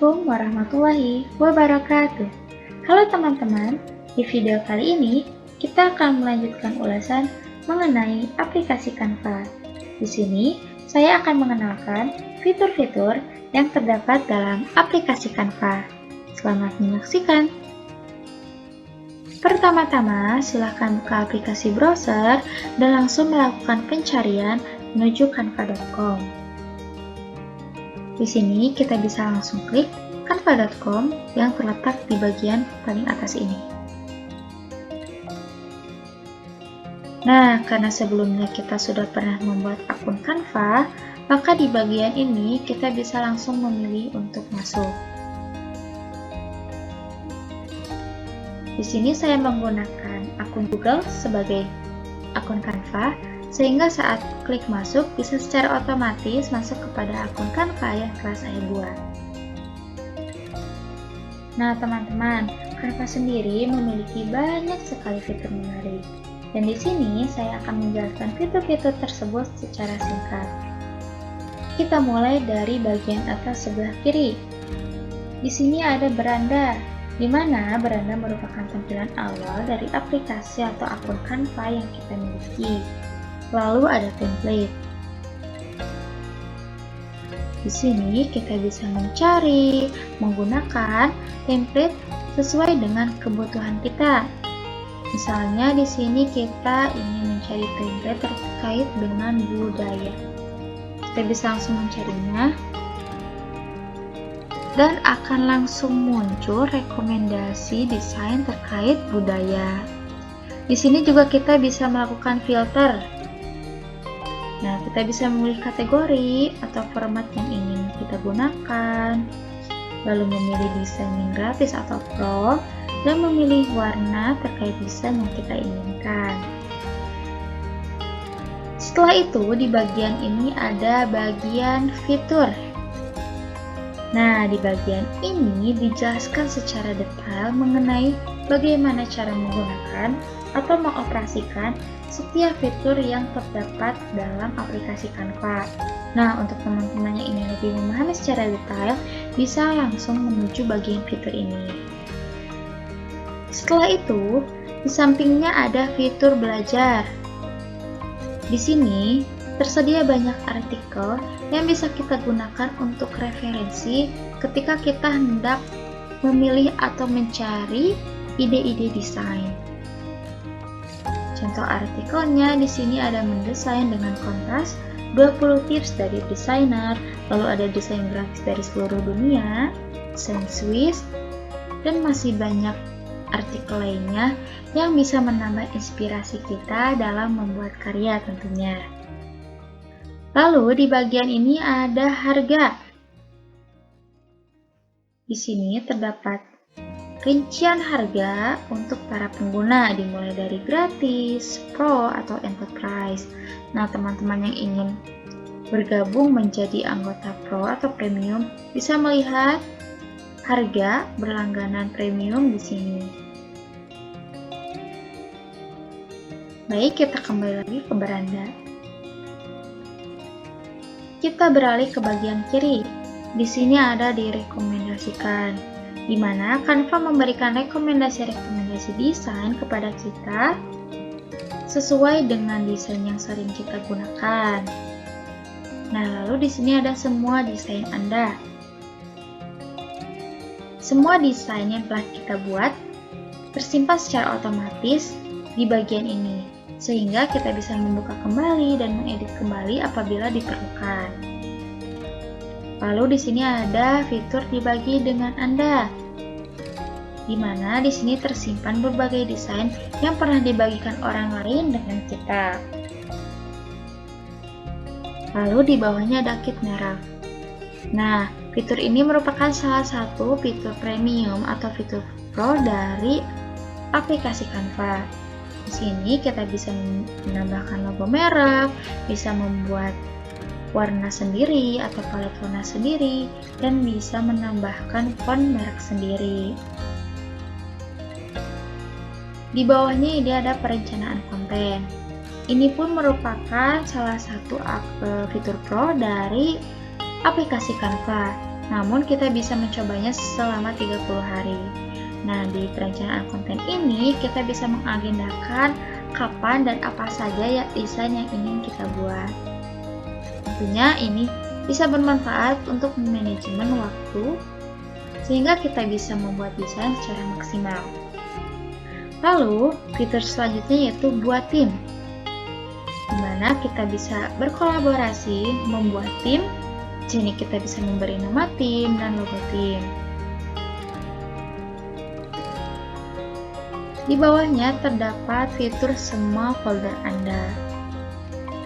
Assalamualaikum warahmatullahi wabarakatuh. Halo teman-teman, di video kali ini kita akan melanjutkan ulasan mengenai aplikasi Canva. Di sini saya akan mengenalkan fitur-fitur yang terdapat dalam aplikasi Canva. Selamat menyaksikan. Pertama-tama, silakan buka aplikasi browser dan langsung melakukan pencarian menuju canva.com. Di sini kita bisa langsung klik canva.com yang terletak di bagian paling atas ini. Nah, karena sebelumnya kita sudah pernah membuat akun Canva, maka di bagian ini kita bisa langsung memilih untuk masuk. Di sini saya menggunakan akun Google sebagai akun Canva, sehingga saat klik masuk bisa secara otomatis masuk kepada akun Canva yang telah saya buat. Nah teman-teman, Canva sendiri memiliki banyak sekali fitur menarik. Dan di sini saya akan menjelaskan fitur-fitur tersebut secara singkat. Kita mulai dari bagian atas sebelah kiri. Di sini ada beranda, di mana beranda merupakan tampilan awal dari aplikasi atau akun Canva yang kita miliki. Lalu ada template. Di sini kita bisa mencari, menggunakan template sesuai dengan kebutuhan kita. Misalnya di sini kita ingin mencari template terkait dengan budaya. Kita bisa langsung mencarinya dan akan langsung muncul rekomendasi desain terkait budaya. Di sini juga kita bisa melakukan filter. Nah, kita bisa memilih kategori atau format yang ingin kita gunakan, lalu memilih desain yang gratis atau pro, dan memilih warna terkait desain yang kita inginkan. Setelah itu, di bagian ini ada bagian fitur. Nah, di bagian ini dijelaskan secara detail mengenai bagaimana cara menggunakan atau mengoperasikan setiap fitur yang terdapat dalam aplikasi Canva. Nah, untuk teman-teman yang ingin lebih memahami secara detail, bisa langsung menuju bagian fitur ini. Setelah itu, di sampingnya ada fitur belajar. Di sini, tersedia banyak artikel yang bisa kita gunakan untuk referensi ketika kita hendak memilih atau mencari ide-ide desain. Contoh artikelnya di sini ada mendesain dengan kontras, 20 tips dari desainer, lalu ada desain grafis dari seluruh dunia, desain Swiss, dan masih banyak artikel lainnya yang bisa menambah inspirasi kita dalam membuat karya tentunya. Lalu di bagian ini ada harga. Di sini terdapat rincian harga untuk para pengguna dimulai dari gratis, pro, atau enterprise. Nah, teman-teman yang ingin bergabung menjadi anggota pro atau premium bisa melihat harga berlangganan premium di sini. Baik, kita kembali lagi ke beranda. Kita beralih ke bagian kiri. Di sini ada direkomendasikan, di mana Canva memberikan rekomendasi-rekomendasi desain kepada kita sesuai dengan desain yang sering kita gunakan. Nah, lalu di sini ada semua desain Anda. Semua desain yang telah kita buat tersimpan secara otomatis di bagian ini, sehingga kita bisa membuka kembali dan mengedit kembali apabila diperlukan. Lalu di sini ada fitur dibagi dengan Anda, di mana di sini tersimpan berbagai desain yang pernah dibagikan orang lain dengan kita. Lalu di bawahnya ada kit merah. Nah, fitur ini merupakan salah satu fitur premium atau fitur pro dari aplikasi Canva. Di sini kita bisa menambahkan logo merek, bisa membuat warna sendiri atau palet warna sendiri, dan bisa menambahkan font merek sendiri. Di bawahnya ini ada perencanaan konten. Ini pun merupakan salah satu fitur pro dari aplikasi Canva. namun kita bisa mencobanya selama 30 hari. Nah, di perencanaan konten ini kita bisa mengagendakan kapan dan apa saja ya desain yang ingin kita buat. Tentunya ini bisa bermanfaat untuk manajemen waktu sehingga kita bisa membuat desain secara maksimal. Lalu, fitur selanjutnya yaitu buat tim, di mana kita bisa berkolaborasi membuat tim. Di sini kita bisa memberi nama tim dan logo tim. Di bawahnya terdapat fitur semua folder Anda.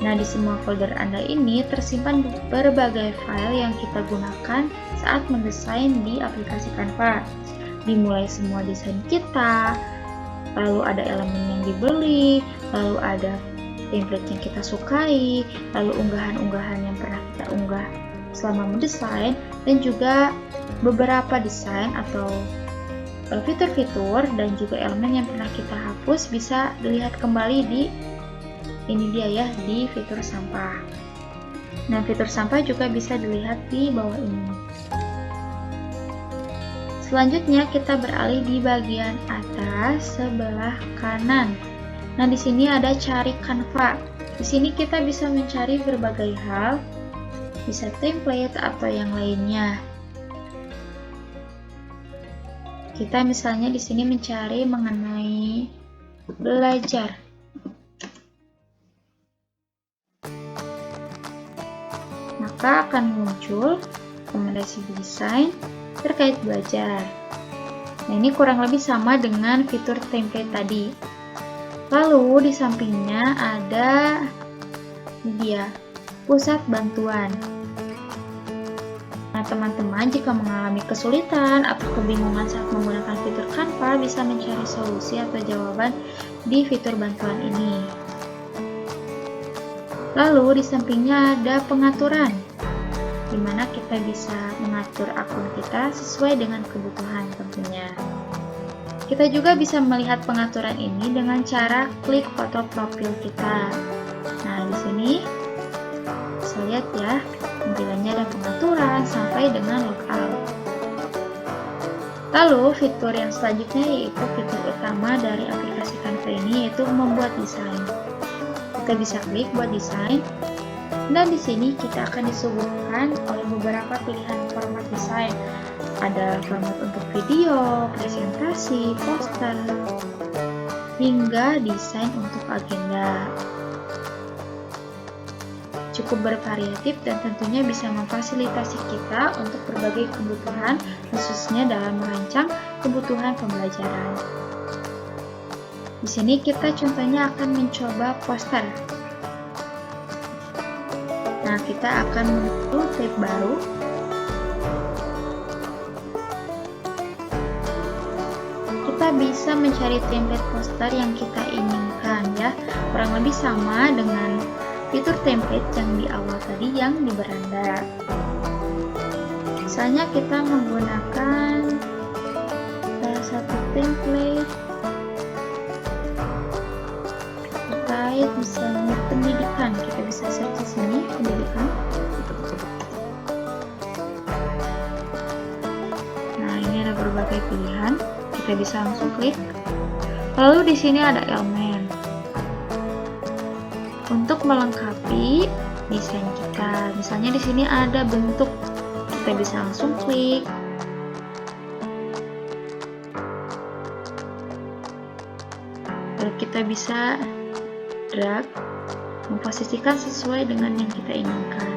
Nah, di semua folder Anda ini tersimpan berbagai file yang kita gunakan saat mendesain di aplikasi Canva. Dimulai semua desain kita, lalu ada elemen yang dibeli, lalu ada template yang kita sukai, lalu unggahan-unggahan yang pernah kita unggah selama mendesain, dan juga beberapa desain atau fitur-fitur dan juga elemen yang pernah kita hapus bisa dilihat kembali di di fitur sampah. Nah, fitur sampah juga bisa dilihat di bawah ini. Selanjutnya kita beralih di bagian atas sebelah kanan. Nah, di sini ada cari Canva. Di sini kita bisa mencari berbagai hal, bisa template atau yang lainnya. Kita misalnya di sini mencari mengenai belajar. Maka akan muncul rekomendasi desain terkait belajar. Nah, ini kurang lebih sama dengan fitur template tadi. Lalu di sampingnya ada pusat bantuan. Nah, teman-teman jika mengalami kesulitan atau kebingungan saat menggunakan fitur Canva, bisa mencari solusi atau jawaban di fitur bantuan ini. Lalu di sampingnya ada pengaturan, di mana kita bisa mengatur akun kita sesuai dengan kebutuhan tentunya. Kita juga bisa melihat pengaturan ini dengan cara klik foto profil kita. Nah, di sini bisa lihat ya, tampilannya ada pengaturan sampai dengan logout. Lalu fitur yang selanjutnya yaitu fitur utama dari aplikasi Canva ini, yaitu membuat desain. Kita bisa klik buat desain, dan di sini kita akan disuguhkan oleh beberapa pilihan format desain. Ada format untuk video, presentasi, poster, hingga desain untuk agenda. Cukup bervariatif dan tentunya bisa memfasilitasi kita untuk berbagai kebutuhan, khususnya dalam merancang kebutuhan pembelajaran. Di sini kita contohnya akan mencoba poster. Nah, kita akan menuju tab baru. Kita bisa mencari template poster yang kita inginkan ya. Kurang lebih sama dengan fitur template yang di awal tadi yang di beranda. Misalnya kita menggunakan salah satu template terkait misalnya pendidikan, kita bisa search di sini pendidikan. Nah, ini ada berbagai pilihan, kita bisa langsung klik. Lalu di sini ada elemen untuk melengkapi desain kita. Misalnya di sini ada bentuk, kita bisa langsung klik. Lalu kita bisa drag, memposisikan sesuai dengan yang kita inginkan.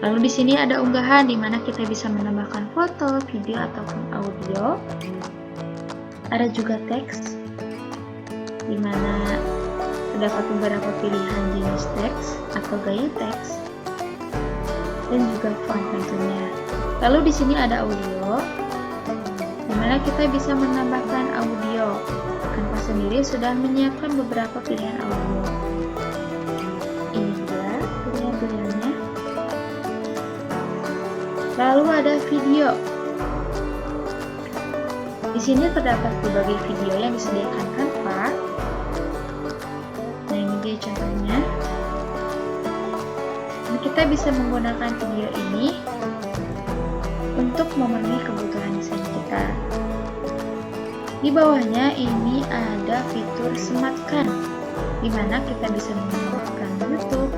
Lalu di sini ada unggahan, di mana kita bisa menambahkan foto, video, ataupun audio. Ada juga teks, di mana terdapat beberapa pilihan jenis teks atau gaya teks, dan juga font tentunya. Lalu di sini ada audio, di mana kita bisa menambahkan audio. Canva sendiri sudah menyiapkan beberapa pilihan audio. Ini dia pilihan-pilihannya. Lalu ada video. Di sini terdapat berbagai video yang disediakan Canva. Nah, ini dia contohnya. Kita bisa menggunakan video ini memenuhi kebutuhan desain kita. Di bawahnya ini ada fitur sematkan, di mana kita bisa menambahkan YouTube.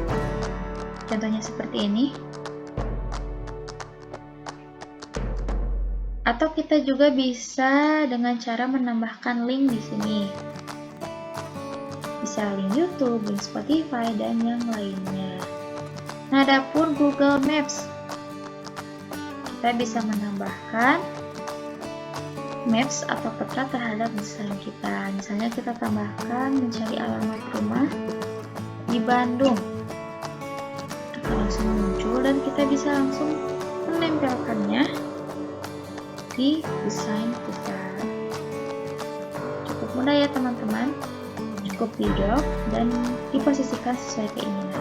Contohnya seperti ini. Atau kita juga bisa dengan cara menambahkan link di sini. Bisa link YouTube, link Spotify, dan yang lainnya. Nah, dapur Google Maps. Kita bisa menambahkan maps atau peta terhadap desain kita. Misalnya kita tambahkan mencari alamat rumah di Bandung. Akan langsung muncul dan kita bisa langsung menempelkannya di desain kita. Cukup mudah ya teman-teman, cukup didrop dan diposisikan sesuai keinginan.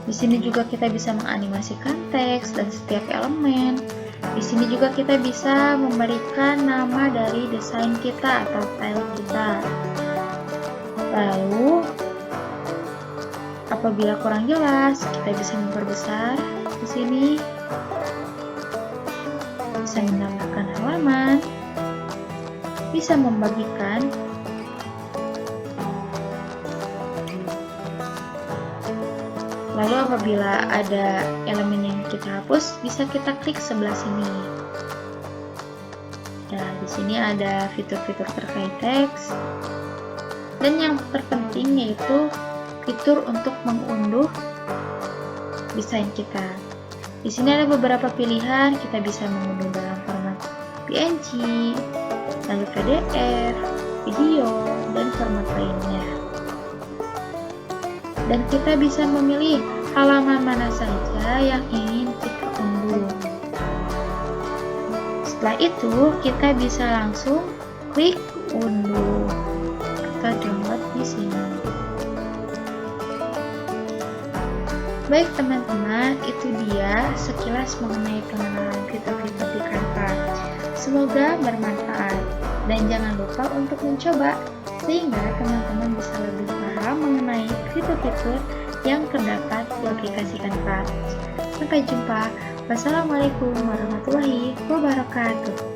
Di sini juga kita bisa menganimasikan teks dan setiap elemen. Di sini juga kita bisa memberikan nama dari desain kita atau file kita. Lalu apabila kurang jelas, kita bisa memperbesar di sini. Bisa menambahkan halaman, bisa membagikan, lalu apabila ada elemen yang kita hapus, bisa kita klik sebelah sini. Nah, di sini ada fitur-fitur terkait teks, dan yang terpenting yaitu fitur untuk mengunduh desain kita. Di sini ada beberapa pilihan, kita bisa mengunduh dalam format PNG, lalu PDF, video, dan format lainnya. Dan kita bisa memilih halaman mana saja yang ingin kita unduh. Setelah itu, kita bisa langsung klik unduh atau download di sini. Baik teman-teman, itu dia sekilas mengenai pengenalan fitur-fitur di Canva. Semoga bermanfaat dan jangan lupa untuk mencoba sehingga teman-teman bisa lebih paham mengenai fitur-fitur yang terdapat di aplikasi Canva. Sampai jumpa. Wassalamualaikum warahmatullahi wabarakatuh.